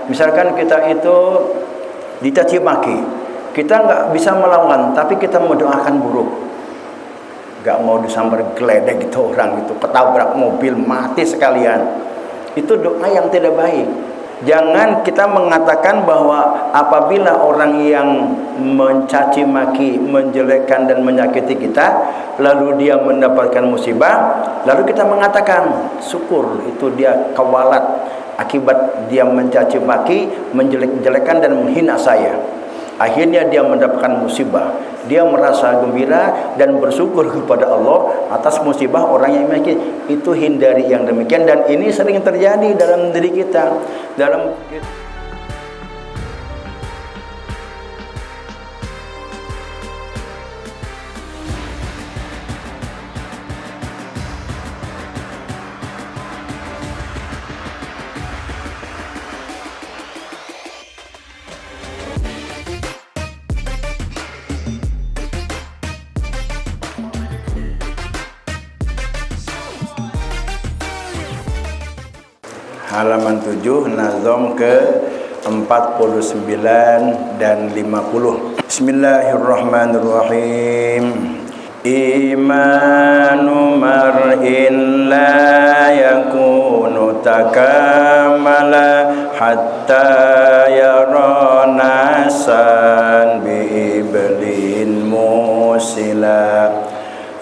Misalkan kita itu dicaci maki, kita nggak bisa melawan, tapi kita mendoakan buruk, nggak mau disambar geledek gitu orang itu, ketabrak mobil mati sekalian, itu doa yang tidak baik. Jangan kita mengatakan bahwa apabila orang yang mencaci maki, menjelekkan dan menyakiti kita, lalu dia mendapatkan musibah, lalu kita mengatakan syukur itu dia kawalat akibat dia mencaci maki, menjelek-jelekan dan menghina saya. Akhirnya dia mendapatkan musibah. Dia merasa gembira dan bersyukur kepada Allah atas musibah orang yang menyakiti. Itu hindari yang demikian, dan ini sering terjadi dalam diri kita. Dalam halaman 7, nazom ke 49 dan 50. Bismillahirrahmanirrahim. Imanu mar'in la yakunu takamala hatta yara nasan bi'iblin musila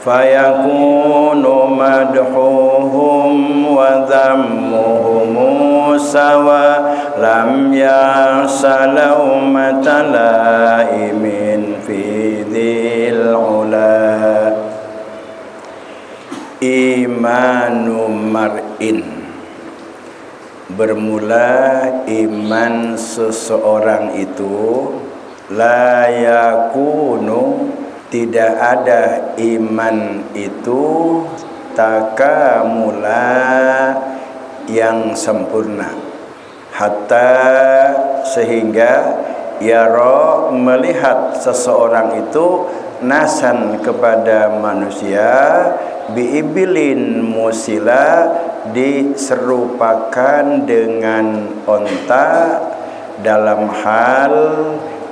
fayakunu madhuhum wa dhammuhum sawa lam yasalau matalaimin fi dhil ula. Imanu mar'in, bermula iman seseorang itu, la yakunu, tidak ada iman itu, takamula, yang sempurna, hatta, sehingga yara, melihat seseorang itu, nasan, kepada manusia, biibilin musila, diserupakan dengan onta, dalam hal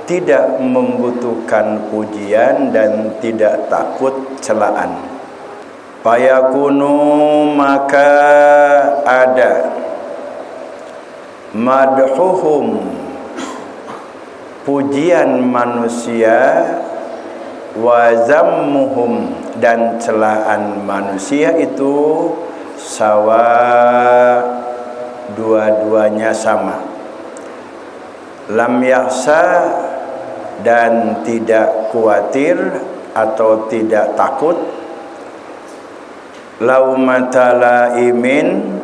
tidak membutuhkan pujian dan tidak takut celaan. Fayakunu, maka ada, madhuhum, pujian manusia, wa zammuhum, dan celaan manusia itu sawa, dua-duanya sama. Lam yaksa, dan tidak khawatir atau tidak takut, laumata laimin,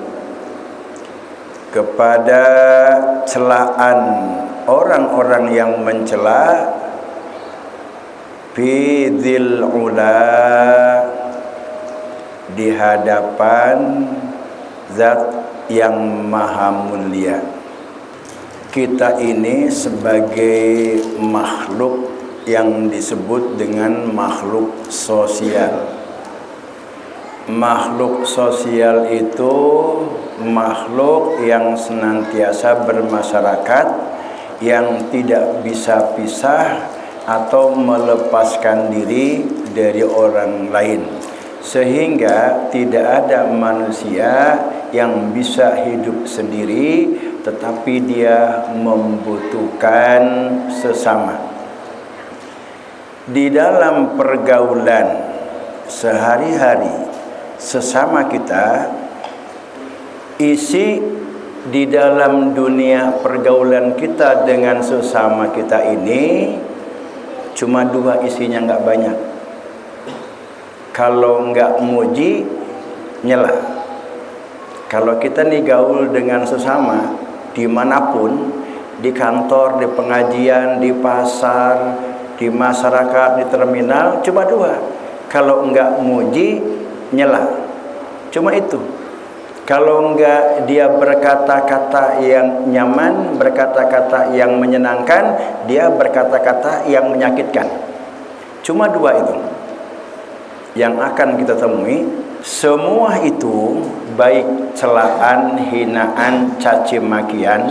kepada celaan orang-orang yang mencela, fi dzil ula, di hadapan zat yang maha mulia. Kita ini sebagai makhluk yang disebut dengan makhluk sosial. Makhluk sosial itu makhluk yang senantiasa bermasyarakat, yang tidak bisa pisah atau melepaskan diri dari orang lain, sehingga tidak ada manusia yang bisa hidup sendiri, tetapi dia membutuhkan sesama. Di dalam pergaulan sehari-hari sesama kita, isi di dalam dunia pergaulan kita dengan sesama kita ini cuma dua isinya, nggak banyak. Kalau nggak muji, nyela. Kalau kita nih gaul dengan sesama dimanapun, di kantor, di pengajian, di pasar, di masyarakat, di terminal, cuma dua. Kalau nggak muji, nyela. Cuma itu. Kalau enggak dia berkata-kata yang nyaman, berkata-kata yang menyenangkan, dia berkata-kata yang menyakitkan. Cuma dua itu yang akan kita temui. Semua itu, baik celaan, hinaan, caci makian,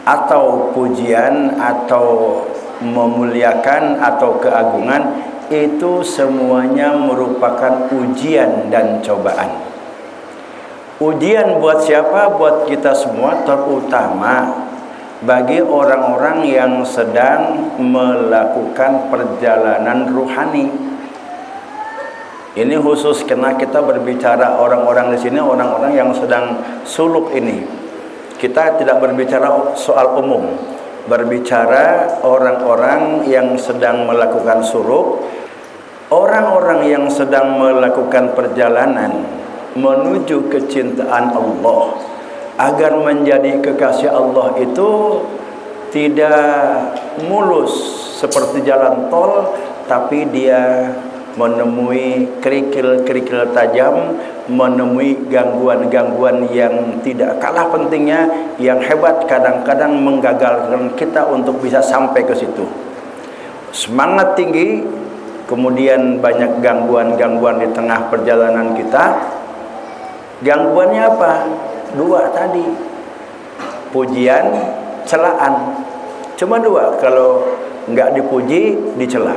atau pujian atau memuliakan atau keagungan, itu semuanya merupakan ujian dan cobaan. Ujian buat siapa? Buat kita semua, terutama bagi orang-orang yang sedang melakukan perjalanan ruhani. Ini khusus karena kita berbicara orang-orang di sini, orang-orang yang sedang suluk ini. Kita tidak berbicara soal umum, berbicara orang-orang yang sedang melakukan suluk, orang-orang yang sedang melakukan perjalanan menuju kecintaan Allah, agar menjadi kekasih Allah itu tidak mulus seperti jalan tol, tapi dia menemui kerikil-kerikil tajam, menemui gangguan-gangguan yang tidak kalah pentingnya, yang hebat, kadang-kadang menggagalkan kita untuk bisa sampai ke situ. Semangat tinggi, kemudian banyak gangguan-gangguan di tengah perjalanan kita. Gangguannya apa? Dua tadi, pujian, celaan. Cuma dua. Kalau nggak dipuji, dicela.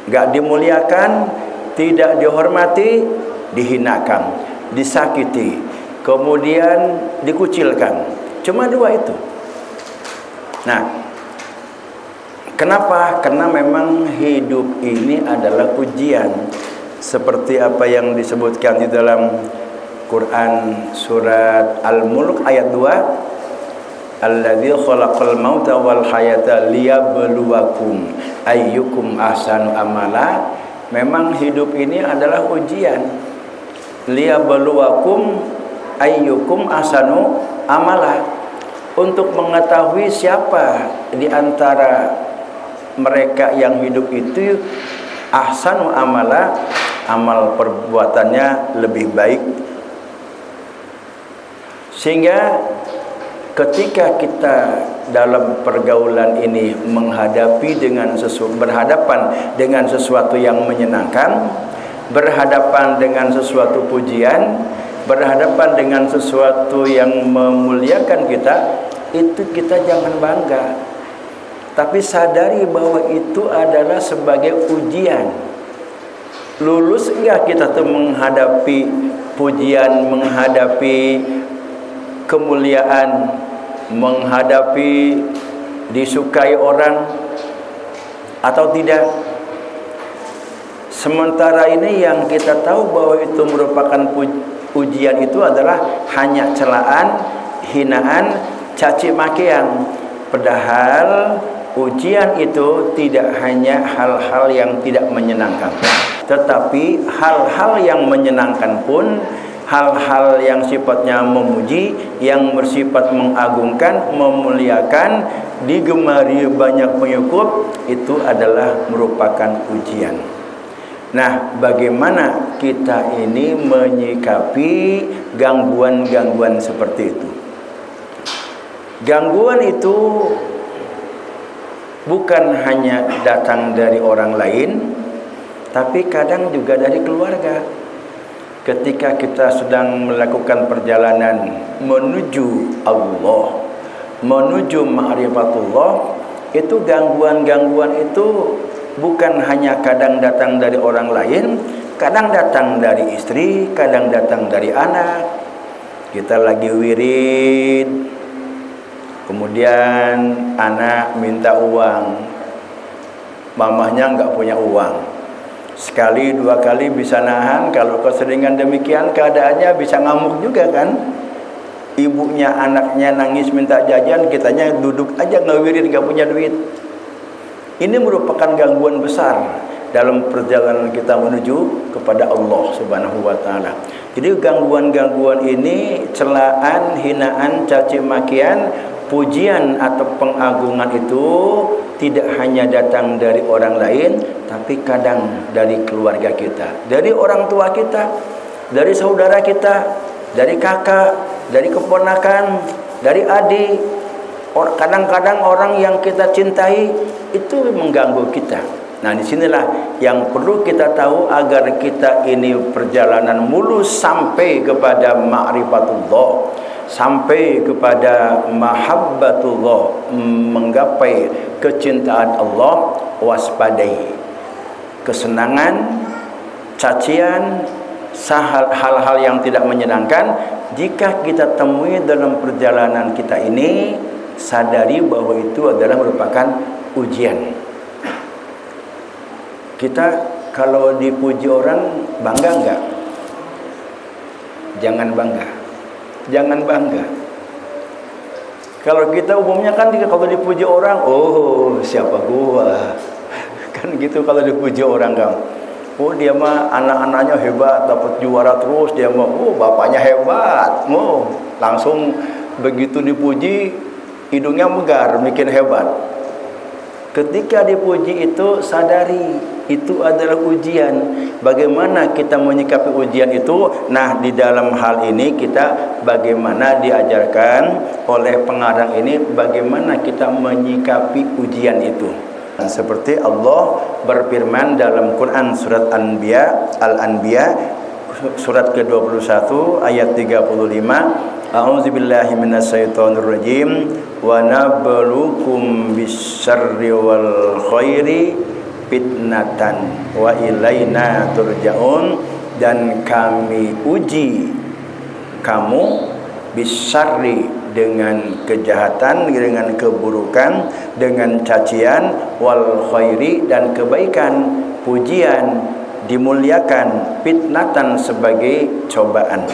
Nggak dimuliakan, tidak dihormati, dihinakan, disakiti, kemudian dikucilkan. Cuma dua itu. Nah, kenapa? Karena memang hidup ini adalah ujian. Seperti apa yang disebutkan di dalam Quran surat Al-Mulk ayat 2, Alladzi khalaqal mauta wal hayata liyabluwakum ayyukum ahsanu amala. Memang hidup ini adalah ujian. Liyabluwakum ayyukum ahsanu amala, untuk mengetahui siapa di antara mereka yang hidup itu ahsanu amala, amal perbuatannya lebih baik. Sehingga ketika kita dalam pergaulan ini berhadapan dengan sesuatu yang menyenangkan, berhadapan dengan sesuatu pujian, berhadapan dengan sesuatu yang memuliakan kita, itu kita jangan bangga, tapi sadari bahwa itu adalah sebagai ujian. Lulus enggak kita tuh menghadapi pujian, menghadapi kemuliaan, menghadapi disukai orang atau tidak? Sementara ini yang kita tahu bahwa itu merupakan ujian itu adalah hanya celaan, hinaan, caci makian. Padahal ujian itu tidak hanya hal-hal yang tidak menyenangkan, tetapi hal-hal yang menyenangkan pun, hal-hal yang sifatnya memuji, yang bersifat mengagungkan, memuliakan, digemari banyak pengikut, itu adalah merupakan ujian. Nah, bagaimana kita ini menyikapi gangguan-gangguan seperti itu? Gangguan itu bukan hanya datang dari orang lain, tapi kadang juga dari keluarga. Ketika kita sedang melakukan perjalanan menuju Allah, menuju ma'rifatullah, itu gangguan-gangguan itu bukan hanya kadang datang dari orang lain, kadang datang dari istri, kadang datang dari anak. Kita lagi wirid, kemudian anak minta uang, mamahnya nggak punya uang. Sekali dua kali bisa nahan, kalau keseringan demikian keadaannya bisa ngamuk juga kan. Ibunya anaknya nangis minta jajan, kitanya duduk aja ngewirid gak punya duit. Ini merupakan gangguan besar dalam perjalanan kita menuju kepada Allah Subhanahu wa taala. Jadi gangguan-gangguan ini, celaan, hinaan, caci makian, pujian atau pengagungan itu tidak hanya datang dari orang lain, tapi kadang dari keluarga kita, dari orang tua kita, dari saudara kita, dari kakak, dari keponakan, dari adik. Kadang-kadang orang yang kita cintai itu mengganggu kita. Nah, disinilah yang perlu kita tahu agar kita ini perjalanan mulus sampai kepada ma'rifatullah, sampai kepada mahabbatullah, menggapai kecintaan Allah, waspadai kesenangan, cacian, hal-hal yang tidak menyenangkan. Jika kita temui dalam perjalanan kita ini, sadari bahwa itu adalah merupakan ujian. Kita kalau dipuji orang bangga enggak? Jangan bangga. Jangan bangga. Kalau kita umumnya kan kalau dipuji orang, oh siapa gua? Kan gitu kalau dipuji orang kan. Oh dia mah anak-anaknya hebat, dapat juara terus, dia mah oh bapaknya hebat. Oh langsung begitu dipuji hidungnya megar, bikin hebat. Ketika dipuji itu sadari itu adalah ujian. Bagaimana kita menyikapi ujian itu? Nah, di dalam hal ini kita bagaimana diajarkan oleh pengarang ini bagaimana kita menyikapi ujian itu. Seperti Allah berfirman dalam Quran surat Al-Anbiya surat ke-21 ayat 35, A'udzubillahi minasyaitonirrajim wa nabluukum bisyarri wal khairi fitnatan wa ilaina turja'un, dan kami uji kamu bisyarri dengan kejahatan, dengan keburukan, dengan cacian, wal khairi dan kebaikan, pujian, dimuliakan, fitnatan sebagai cobaan,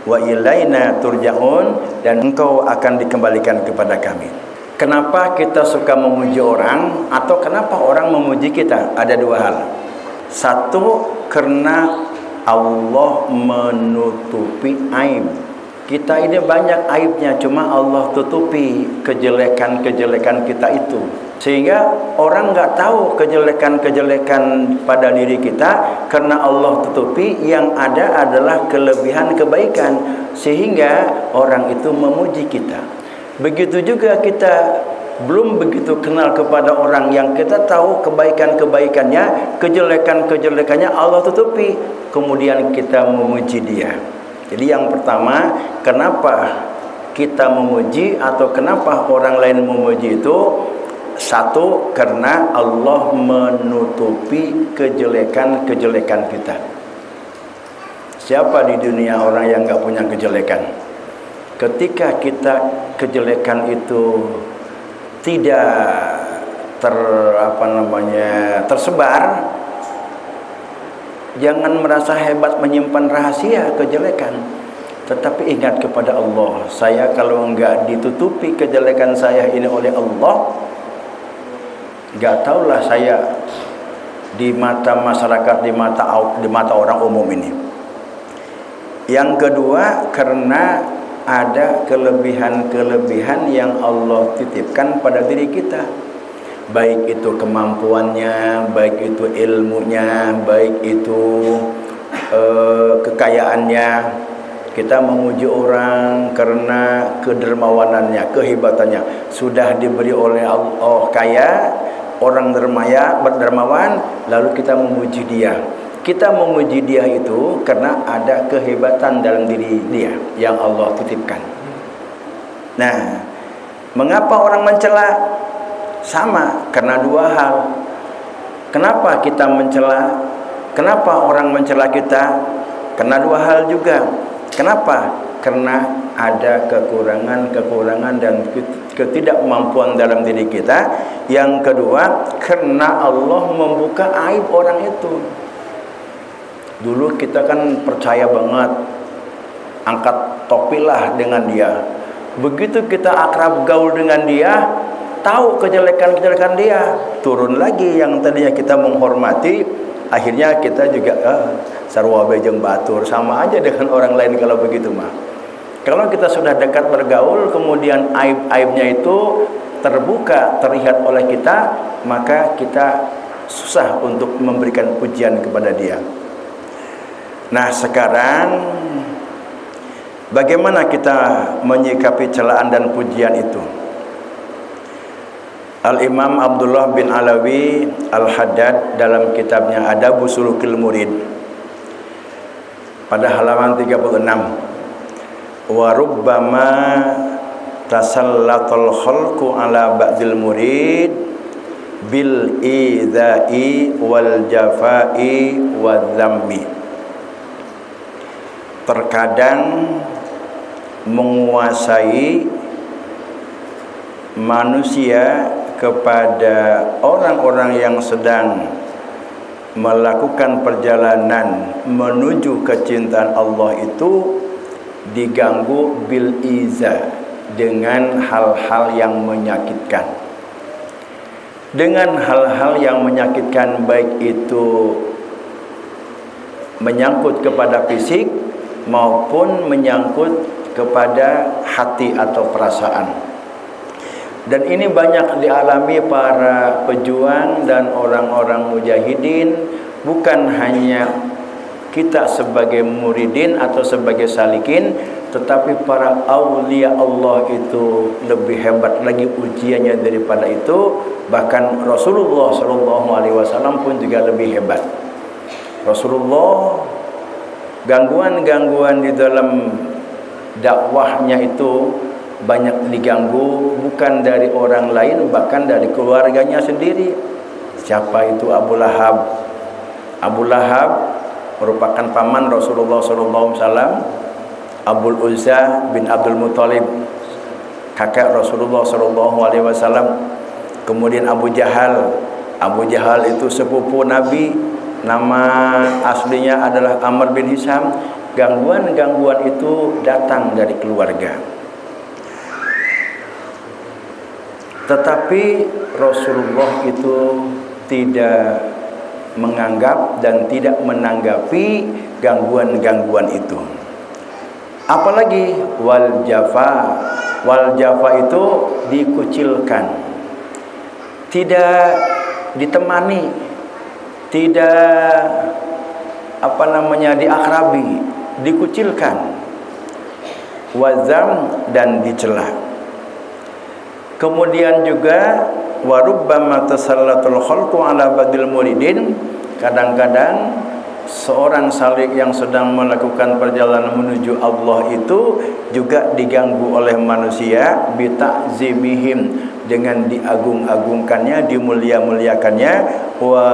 wa ilaina turja'un dan engkau akan dikembalikan kepada kami. Kenapa kita suka memuji orang atau kenapa orang memuji kita? Ada dua hal. Satu, karena Allah menutupi aib. Kita ini banyak aibnya, cuma Allah tutupi kejelekan-kejelekan kita itu. Sehingga orang nggak tahu kejelekan-kejelekan pada diri kita karena Allah tutupi. Yang ada adalah kelebihan kebaikan, sehingga orang itu memuji kita. Begitu juga kita belum begitu kenal kepada orang yang kita tahu kebaikan-kebaikannya, kejelekan-kejelekannya Allah tutupi, kemudian kita memuji dia. Jadi yang pertama, kenapa kita memuji atau kenapa orang lain memuji itu? Satu, karena Allah menutupi kejelekan-kejelekan kita. Siapa di dunia orang yang nggak punya kejelekan? Ketika kita kejelekan itu tidak tersebar, jangan merasa hebat menyimpan rahasia kejelekan, tetapi ingat kepada Allah. Saya kalau enggak ditutupi kejelekan saya ini oleh Allah, enggak tahulah saya di mata masyarakat, di mata orang umum ini. Yang kedua, karena ada kelebihan-kelebihan yang Allah titipkan pada diri kita. Baik itu kemampuannya, baik itu ilmunya, baik itu kekayaannya. Kita memuji orang karena kedermawanannya, kehebatannya. Sudah diberi oleh Allah kaya, orang berdermawan, lalu kita memuji dia. Kita memuji dia itu karena ada kehebatan dalam diri dia yang Allah titipkan. Nah, mengapa orang mencela? Sama, karena dua hal. Kenapa kita mencela? Kenapa orang mencela kita? Karena dua hal juga. Kenapa? Karena ada kekurangan dan ketidakmampuan dalam diri kita. Yang kedua, karena Allah membuka aib orang itu. Dulu kita kan percaya banget, angkat topilah dengan dia. Begitu kita akrab gaul dengan dia, tahu kejelekan-kejelekan dia, turun lagi yang tadinya kita menghormati, akhirnya kita juga sarwa bejeng batur, sama aja dengan orang lain kalau begitu mah. Kalau kita sudah dekat bergaul, kemudian aib-aibnya itu terbuka, terlihat oleh kita, maka kita susah untuk memberikan pujian kepada dia. Nah, sekarang bagaimana kita menyikapi celaan dan pujian itu? Al-Imam Abdullah bin Alawi Al-Haddad dalam kitabnya Adabu Sulukil Murid pada halaman 36 wa rubbama tasallatul khalqu ala ba'dil murid bil idza'i wal jafa'i wal dhammi. Terkadang menguasai manusia kepada orang-orang yang sedang melakukan perjalanan menuju kecintaan Allah itu diganggu bil iza, dengan hal-hal yang menyakitkan. Dengan hal-hal yang menyakitkan, baik itu menyangkut kepada fisik maupun menyangkut kepada hati atau perasaan. Dan ini banyak dialami para pejuang dan orang-orang mujahidin, bukan hanya kita sebagai muridin atau sebagai salikin, tetapi para aulia Allah itu lebih hebat lagi ujiannya daripada itu. Bahkan Rasulullah SAW pun juga lebih hebat. Rasulullah, gangguan-gangguan di dalam dakwahnya itu banyak diganggu, bukan dari orang lain, bahkan dari keluarganya sendiri. Siapa itu? Abu Lahab. Abu Lahab merupakan paman Rasulullah SAW. Abul Uzza bin Abdul Muthalib, kakak Rasulullah SAW. Kemudian Abu Jahal. Abu Jahal itu sepupu Nabi, nama aslinya adalah Amr bin Hisham. Gangguan-gangguan itu datang dari keluarga. Tetapi Rasulullah itu tidak menganggap dan tidak menanggapi gangguan-gangguan itu. Apalagi wal jafa. Wal jafa itu dikucilkan, tidak ditemani, tidak diakrabi, dikucilkan. Wazam, dan dicela. Kemudian juga warubbama tasallatul khalqu ala badil muridin. Kadang-kadang seorang salik yang sedang melakukan perjalanan menuju Allah itu juga diganggu oleh manusia bita'zimihim, dengan diagung-agungkannya, dimulia-muliakannya, wa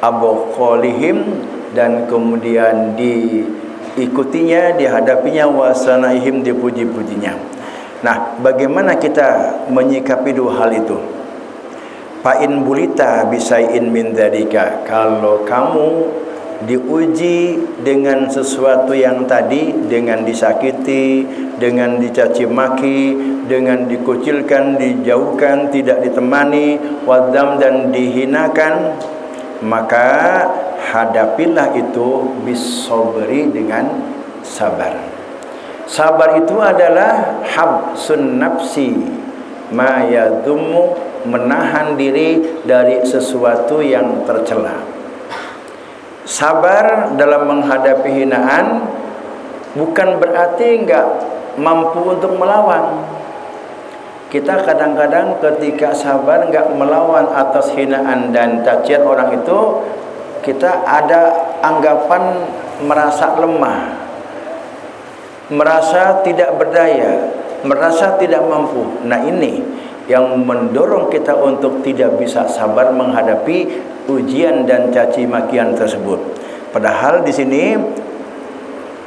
abqalihim, dan kemudian diikutinya, dihadapinya, wa sanaihim, dipuji-pujinya. Nah, bagaimana kita menyikapi dua hal itu? Fa'in bulita bisai'in min dzalika. Kalau kamu diuji dengan sesuatu yang tadi, dengan disakiti, dengan dicaci maki, dengan dikucilkan, dijauhkan, tidak ditemani, wadam, dan dihinakan, maka hadapilah itu bisobri, dengan sabar. Sabar itu adalah habsun nafsi ma yadhummu, menahan diri dari sesuatu yang tercela. Sabar dalam menghadapi hinaan bukan berarti enggak mampu untuk melawan. Kita kadang-kadang ketika sabar enggak melawan atas hinaan dan cacian orang itu, kita ada anggapan merasa lemah, merasa tidak berdaya, merasa tidak mampu. Nah, ini yang mendorong kita untuk tidak bisa sabar menghadapi ujian dan caci makian tersebut. Padahal di sini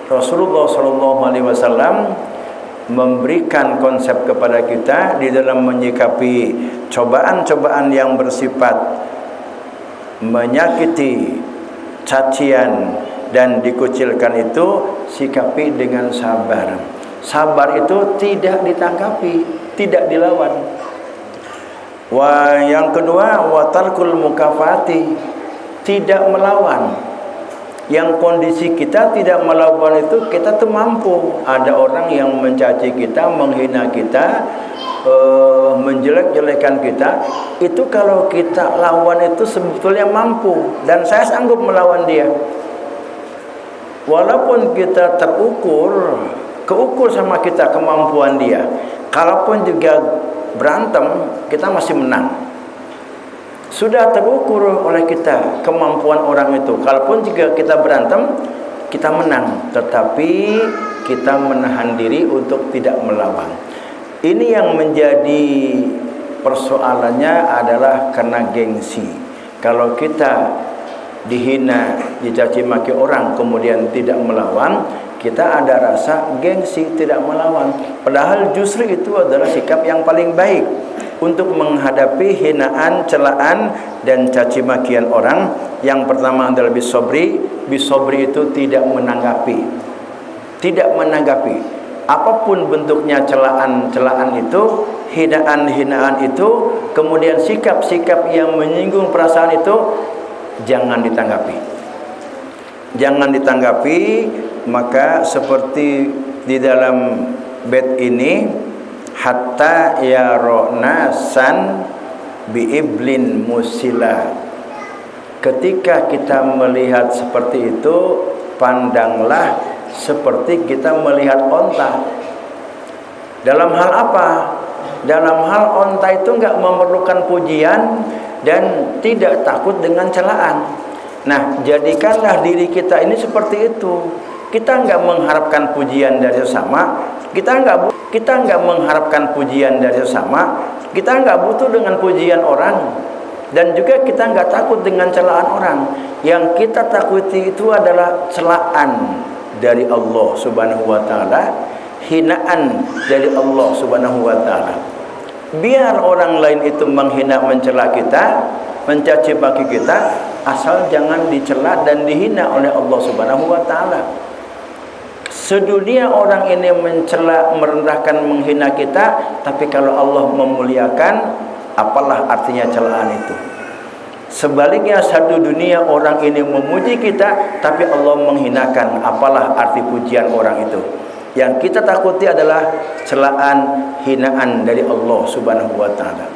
Rasulullah SAW memberikan konsep kepada kita di dalam menyikapi cobaan-cobaan yang bersifat menyakiti, cacian, dan dikucilkan itu, sikapi dengan sabar. Sabar itu tidak ditangkapi, tidak dilawan. Yang kedua, wa tarkul mukafati, tidak melawan. Yang kondisi kita tidak melawan itu, kita tuh mampu. Ada orang yang mencaci kita, menghina kita, menjelek-jelekan kita, itu kalau kita lawan itu sebetulnya mampu, dan saya sanggup melawan dia. Walaupun kita keukur sama kita kemampuan dia, kalaupun juga berantem, kita masih menang. Sudah terukur oleh kita kemampuan orang itu, kalaupun juga kita berantem, kita menang. Tetapi kita menahan diri untuk tidak melawan. Ini yang menjadi persoalannya adalah karena gengsi. Kalau kita dihina, dicaci maki orang kemudian tidak melawan, kita ada rasa gengsi tidak melawan. Padahal justru itu adalah sikap yang paling baik untuk menghadapi hinaan, celaan dan caci makian orang. Yang pertama adalah bisobri. Bisobri itu tidak menanggapi. Tidak menanggapi apapun bentuknya celaan-celaan itu, hinaan-hinaan itu, kemudian sikap-sikap yang menyinggung perasaan itu, jangan ditanggapi. Jangan ditanggapi. Maka seperti di dalam bait ini, hatta yarona san biiblin musila. Ketika kita melihat seperti itu, pandanglah seperti kita melihat onta. Dalam hal apa? Dalam hal onta itu enggak memerlukan pujian dan tidak takut dengan celaan. Nah, jadikanlah diri kita ini seperti itu. Kita enggak mengharapkan pujian dari sesama, kita enggak mengharapkan pujian dari sesama, kita enggak butuh dengan pujian orang, dan juga kita enggak takut dengan celaan orang. Yang kita takuti itu adalah celaan dari Allah Subhanahu wa taala, hinaan dari Allah Subhanahu wa taala. Biar orang lain itu menghina, mencela kita, mencaci maki kita, asal jangan dicela dan dihina oleh Allah Subhanahu wa taala. Sedunia orang ini mencela, merendahkan, menghina kita, tapi kalau Allah memuliakan, apalah artinya celaan itu? Sebaliknya satu dunia orang ini memuji kita, tapi Allah menghinakan, apalah arti pujian orang itu? Yang kita takuti adalah celaan, hinaan dari Allah Subhanahu wa taala.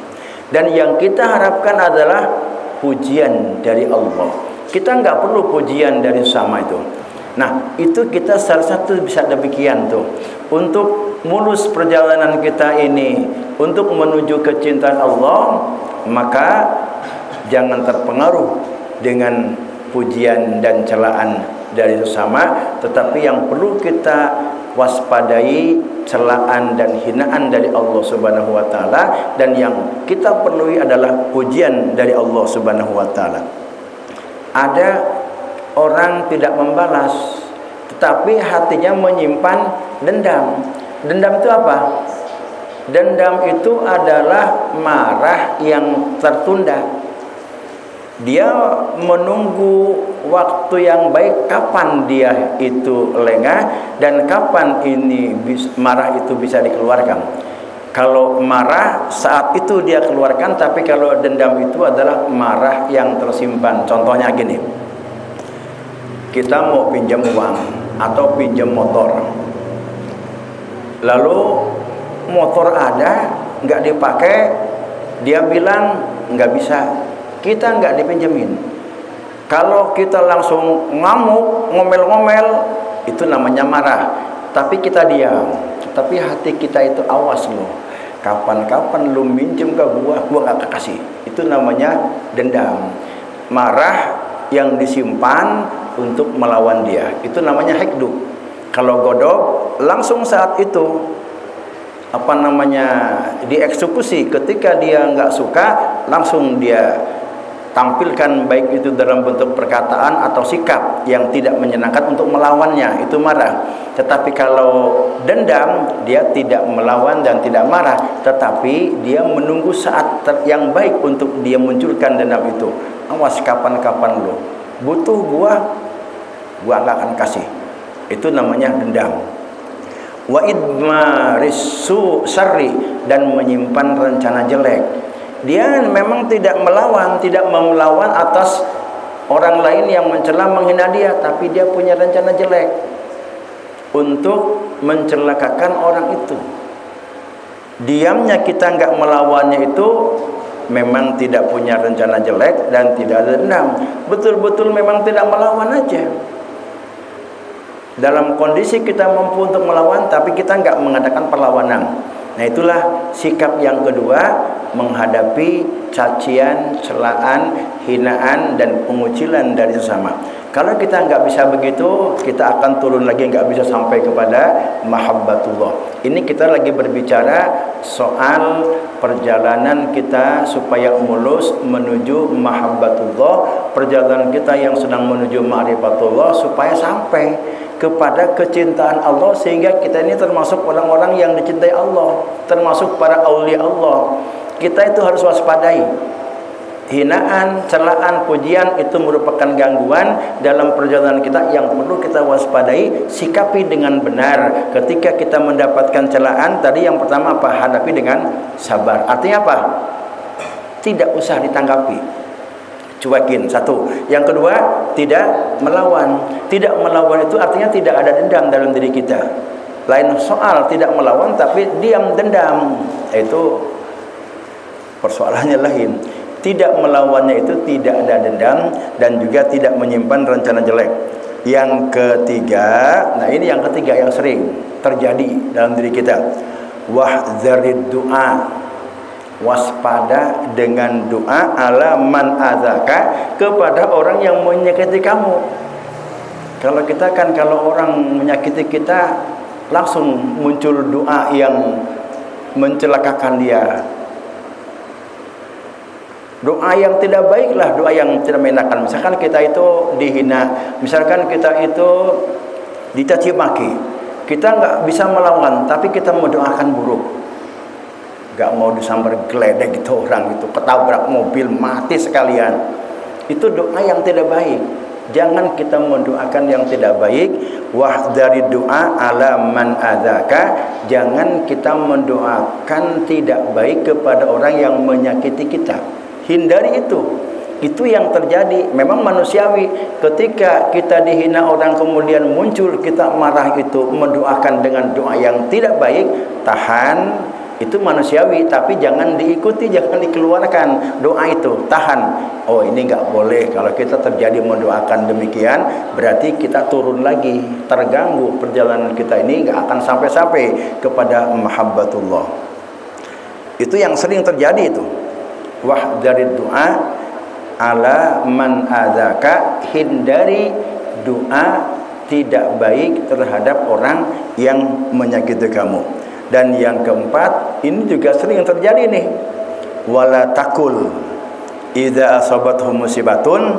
Dan yang kita harapkan adalah pujian dari Allah. Kita enggak perlu pujian dari sesama itu. Nah, itu kita salah satu bisa demikian tuh. Untuk mulus perjalanan kita ini untuk menuju kecintaan Allah, maka jangan terpengaruh dengan pujian dan celaan dari sesama, tetapi yang perlu kita waspadai celaan dan hinaan dari Allah Subhanahu wa taala, dan yang kita perlu adalah pujian dari Allah Subhanahu wa taala. Ada orang tidak membalas, tetapi hatinya menyimpan dendam. Dendam itu apa? Dendam itu adalah marah yang tertunda. Dia menunggu waktu yang baik, kapan dia itu lengah dan kapan ini marah itu bisa dikeluarkan. Kalau marah saat itu dia keluarkan, tapi kalau dendam itu adalah marah yang tersimpan. Contohnya gini, kita mau pinjam uang atau pinjam motor, lalu motor ada nggak dipakai, dia bilang nggak bisa, kita nggak dipinjemin. Kalau kita langsung ngamuk, ngomel-ngomel, itu namanya marah. Tapi kita diam, tapi hati kita itu awas loh, kapan-kapan lu minjem ke gua nggak kasih. Itu namanya dendam. Marah yang disimpan untuk melawan dia, itu namanya hikdu. Kalau godok, langsung saat itu dieksekusi. Ketika dia nggak suka, langsung dia tampilkan, baik itu dalam bentuk perkataan atau sikap yang tidak menyenangkan untuk melawannya, itu marah. Tetapi kalau dendam, dia tidak melawan dan tidak marah, tetapi dia menunggu saat yang baik untuk dia munculkan dendam itu. Awas, kapan-kapan lo butuh gua nggak akan kasih. Itu namanya dendam. Wa idmarisu syarri, dan menyimpan rencana jelek. Dia memang tidak melawan atas orang lain yang mencela, menghina dia, tapi dia punya rencana jelek untuk mencelakakan orang itu. Diamnya kita nggak melawannya itu memang tidak punya rencana jelek dan tidak ada dendam. Betul-betul memang tidak melawan aja. Dalam kondisi kita mampu untuk melawan, tapi kita nggak mengadakan perlawanan. Nah, itulah sikap yang kedua menghadapi cacian, celaan, hinaan dan pengucilan dari sesama. Kalau kita nggak bisa begitu, kita akan turun lagi, nggak bisa sampai kepada mahabbatullah. Ini kita lagi berbicara soal perjalanan kita supaya mulus menuju mahabbatullah, perjalanan kita yang sedang menuju ma'rifatullah supaya sampai kepada kecintaan Allah, sehingga kita ini termasuk orang-orang yang dicintai Allah, termasuk para aulia Allah. Kita itu harus waspadai. Hinaan, celaan, pujian itu merupakan gangguan dalam perjalanan kita yang perlu kita waspadai, sikapi dengan benar. Ketika kita mendapatkan celaan, tadi yang pertama apa? Hadapi dengan sabar. Artinya apa? Tidak usah ditanggapi, cuekin, satu. Yang kedua, tidak melawan. Tidak melawan itu artinya tidak ada dendam dalam diri kita. Lain soal tidak melawan tapi diam dendam, itu persoalannya lain. Tidak melawannya itu tidak ada dendam dan juga tidak menyimpan rencana jelek. Yang ketiga, nah ini yang ketiga yang sering terjadi dalam diri kita. Wahzarid du'a, waspada dengan doa ala man adzaka, kepada orang yang menyakiti kamu. Kalau kita kan kalau orang menyakiti kita langsung muncul doa yang mencelakakan dia. Doa yang tidak baiklah, doa yang tidak menyenangkan. Misalkan kita itu dihina, misalkan kita itu dicaci maki, kita nggak bisa melawan, tapi kita mendoakan buruk, nggak mau disambar geledek gitu orang itu, ketabrak mobil mati sekalian. Itu doa yang tidak baik. Jangan kita mendoakan yang tidak baik. Wahdari doa ala man adzaka, jangan kita mendoakan tidak baik kepada orang yang menyakiti kita. Hindari itu. Itu yang terjadi. Memang manusiawi. Ketika kita dihina orang kemudian muncul kita marah, itu mendoakan dengan doa yang tidak baik, tahan. Itu manusiawi, tapi jangan diikuti, jangan dikeluarkan doa itu. Tahan. Oh, ini nggak boleh. Kalau kita terjadi mendoakan demikian, berarti kita turun lagi, terganggu perjalanan kita ini, nggak akan sampai-sampai kepada mahabbatullah. Itu yang sering terjadi itu. Wahdari doa ala man adzaka, hindari doa tidak baik terhadap orang yang menyakiti kamu. Dan yang keempat, ini juga sering terjadi nih. Wala takul idza asabathum musibatun,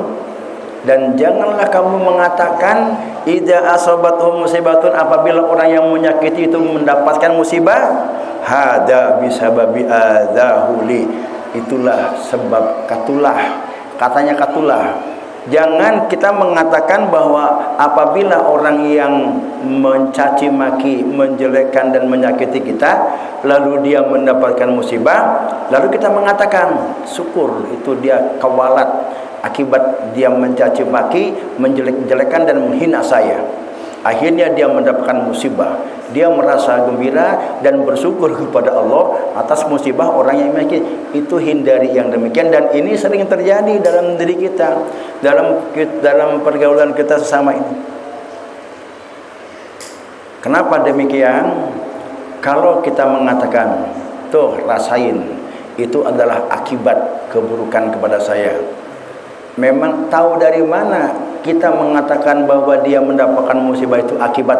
dan janganlah kamu mengatakan idza asabathum musibatun, apabila orang yang menyakiti itu mendapatkan musibah, hada bisababi adzahuli, itulah sebab katulah, katanya katulah. Jangan kita mengatakan bahwa apabila orang yang mencaci maki, menjelekkan dan menyakiti kita, lalu dia mendapatkan musibah, lalu kita mengatakan syukur, itu dia kawalat akibat dia mencaci maki, menjelek-jelekan dan menghina saya. Akhirnya dia mendapatkan musibah. Dia merasa gembira dan bersyukur kepada Allah atas musibah orang yang menyakiti. Itu hindari yang demikian, dan ini sering terjadi dalam diri kita, dalam pergaulan kita sesama ini. Kenapa demikian? Kalau kita mengatakan, tuh rasain, itu adalah akibat keburukan kepada saya. Memang tahu dari mana kita mengatakan bahwa dia mendapatkan musibah itu akibat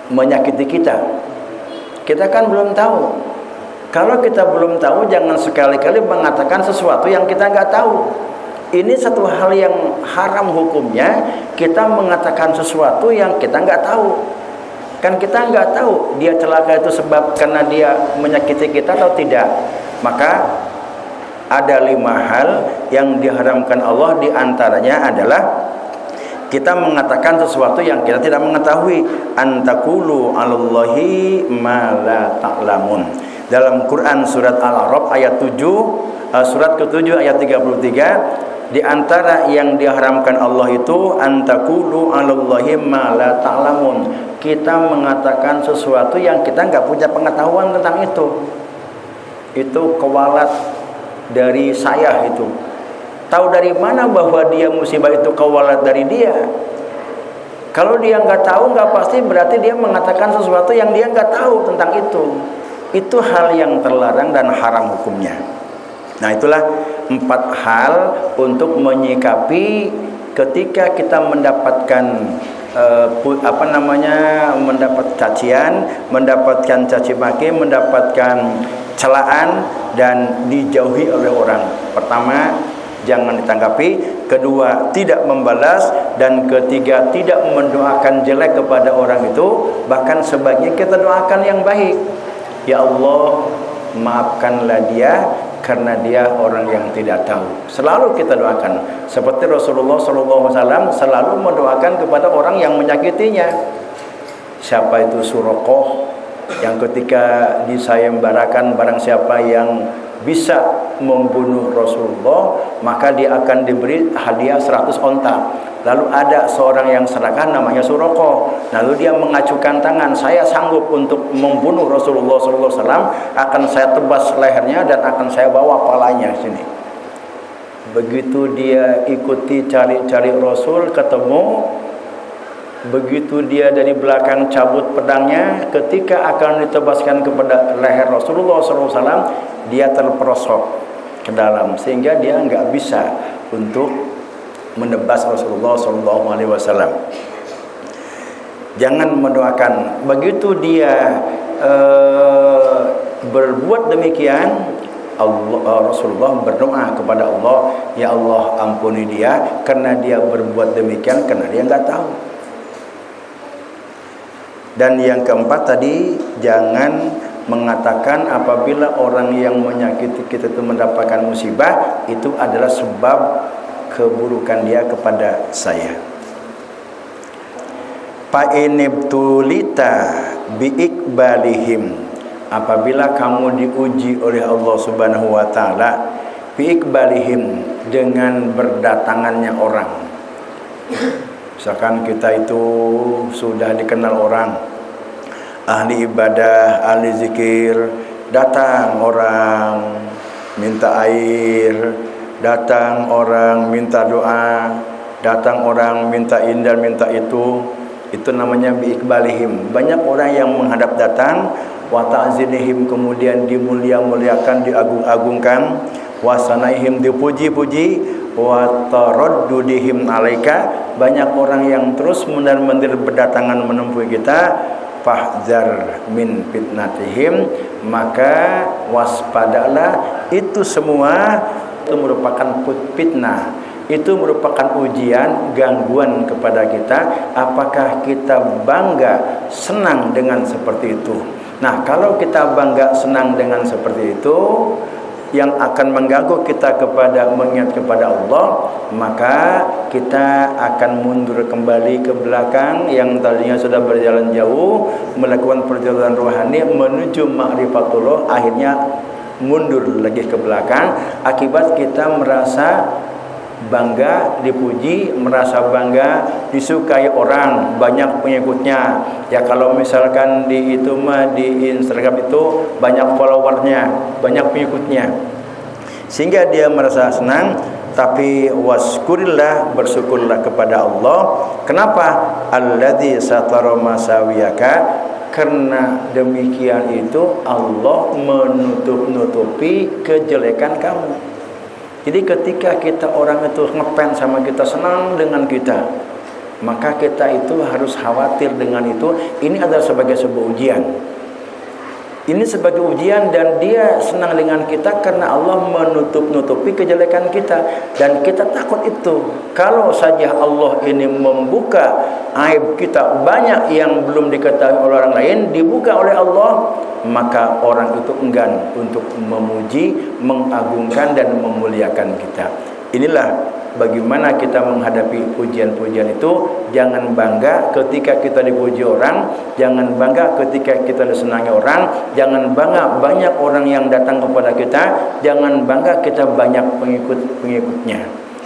menyakiti kita? Kita kan belum tahu. Kalau kita belum tahu, jangan sekali-kali mengatakan sesuatu yang kita nggak tahu. Ini satu hal yang haram hukumnya, kita mengatakan sesuatu yang kita nggak tahu. Kan kita nggak tahu dia celaka itu sebab karena dia menyakiti kita atau tidak. Maka ada 5 hal yang diharamkan Allah, diantaranya adalah kita mengatakan sesuatu yang kita tidak mengetahui. Antakulu 'alallahi ma la ta'lamun. Dalam Quran surat Al-A'raf ayat 7, surat ke-7 ayat 33, di antara yang diharamkan Allah itu antakulu 'alallahi ma la ta'lamun. Kita mengatakan sesuatu yang kita nggak punya pengetahuan tentang itu. Itu kewalat dari saya itu. Tahu dari mana bahwa dia musibah itu kewalat dari dia? Kalau dia nggak tahu, nggak pasti berarti dia mengatakan sesuatu yang dia nggak tahu tentang itu. Itu hal yang terlarang dan haram hukumnya. Nah, itulah 4 hal untuk menyikapi ketika kita mendapatkan mendapat cacian, mendapatkan caci maki, mendapatkan celaan dan dijauhi oleh orang. Pertama, jangan ditanggapi, kedua tidak membalas, dan ketiga tidak mendoakan jelek kepada orang itu, bahkan sebaiknya kita doakan yang baik. Ya Allah, maafkanlah dia karena dia orang yang tidak tahu. Selalu kita doakan. Seperti Rasulullah SAW selalu mendoakan kepada orang yang menyakitinya. Siapa itu Suraqah yang ketika disayembarakan, barang siapa yang bisa membunuh Rasulullah maka dia akan diberi hadiah 100 onta. Lalu ada seorang yang seragam namanya Suraqah. Lalu dia mengacukan tangan, saya sanggup untuk membunuh Rasulullah SAW, akan saya tebas lehernya dan akan saya bawa palanya sini. Begitu dia ikuti cari-cari Rasul, ketemu. Begitu dia dari belakang cabut pedangnya, ketika akan ditebaskan kepada leher Rasulullah SAW, dia terperosok ke dalam sehingga dia nggak bisa untuk menebas Rasulullah SAW. Jangan mendoakan. Begitu dia berbuat demikian, Rasulullah berdoa kepada Allah, ya Allah ampuni dia karena dia berbuat demikian karena dia nggak tahu. Dan yang keempat tadi, jangan mengatakan apabila orang yang menyakiti kita itu mendapatkan musibah, itu adalah sebab keburukan dia kepada saya. Fa inibtulita biikbalihim, apabila kamu diuji oleh Allah Subhanahu wa taala, biikbalihim, dengan berdatangannya orang. Misalkan kita itu sudah dikenal orang, ahli ibadah, ahli zikir, datang orang minta air, datang orang minta doa, datang orang minta ini dan minta itu namanya biikbalihim. Banyak orang yang menghadap datang, wa ta'zilihim, kemudian dimulia-muliakan, diagung-agungkan, wa sanaihim, dipuji-puji, wa taraddudihim alaika. Banyak orang yang terus menerus berdatangan menemui kita, fahzar min fitnatihim, maka waspadalah. Itu semua itu merupakan fitnah, itu merupakan ujian, gangguan kepada kita. Apakah kita bangga, senang dengan seperti itu? Nah, kalau kita bangga, senang dengan seperti itu, yang akan mengganggu kita kepada mengingat kepada Allah, maka kita akan mundur kembali ke belakang. Yang tadinya sudah berjalan jauh melakukan perjalanan rohani menuju ma'rifatullah, akhirnya mundur lagi ke belakang akibat kita merasa bangga dipuji, merasa bangga disukai orang, banyak pengikutnya. Ya kalau misalkan di itu mah di Instagram itu banyak followernya, banyak pengikutnya, sehingga dia merasa senang. Tapi waskurillah, bersyukurlah kepada Allah. Kenapa? Alladzi satara masawiyaka, karena demikian itu Allah menutup-nutupi kejelekan kamu. Jadi ketika kita orang itu ngefans sama kita, senang dengan kita, maka kita itu harus khawatir dengan itu. Ini adalah sebagai sebuah ujian. Ini sebagai ujian dan dia senang dengan kita karena Allah menutup-nutupi kejelekan kita. Dan kita takut itu. Kalau saja Allah ini membuka aib kita, banyak yang belum diketahui oleh orang lain, dibuka oleh Allah, maka orang itu enggan untuk memuji, mengagungkan dan memuliakan kita. Inilah bagaimana kita menghadapi pujian-pujian itu. Jangan bangga ketika kita dipuji orang, jangan bangga ketika kita disenangi orang, jangan bangga banyak orang yang datang kepada kita, jangan bangga kita banyak pengikut-pengikutnya.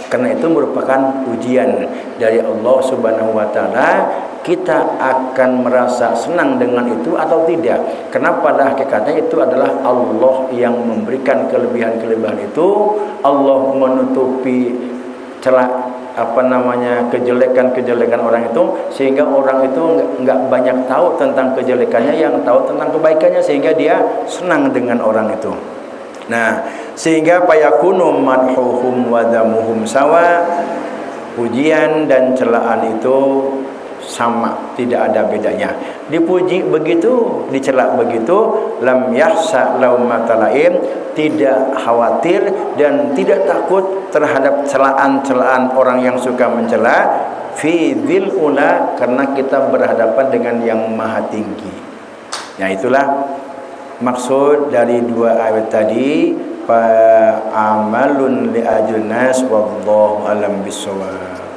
Karena itu merupakan ujian dari Allah Subhanahu wa taala. Kita akan merasa senang dengan itu atau tidak. Karena pada hakikatnya itu adalah Allah yang memberikan kelebihan-kelebihan itu. Allah menutupi celah kejelekan-kejelekan orang itu, sehingga orang itu enggak banyak tahu tentang kejelekannya, yang tahu tentang kebaikannya, sehingga dia senang dengan orang itu. Nah, sehingga payakunu madhuhum wa dhamuhum sawa, Pujian dan celaan itu sama, tidak ada bedanya. Dipuji begitu, dicela begitu, lam yahsa laumata laim, tidak khawatir dan tidak takut terhadap celaan-celaan orang yang suka mencela, fi dzil ula, karena kita berhadapan dengan yang maha tinggi. Ya, itulah maksud dari dua ayat tadi. Fa amalun li ajnas wallahu alam bisawab.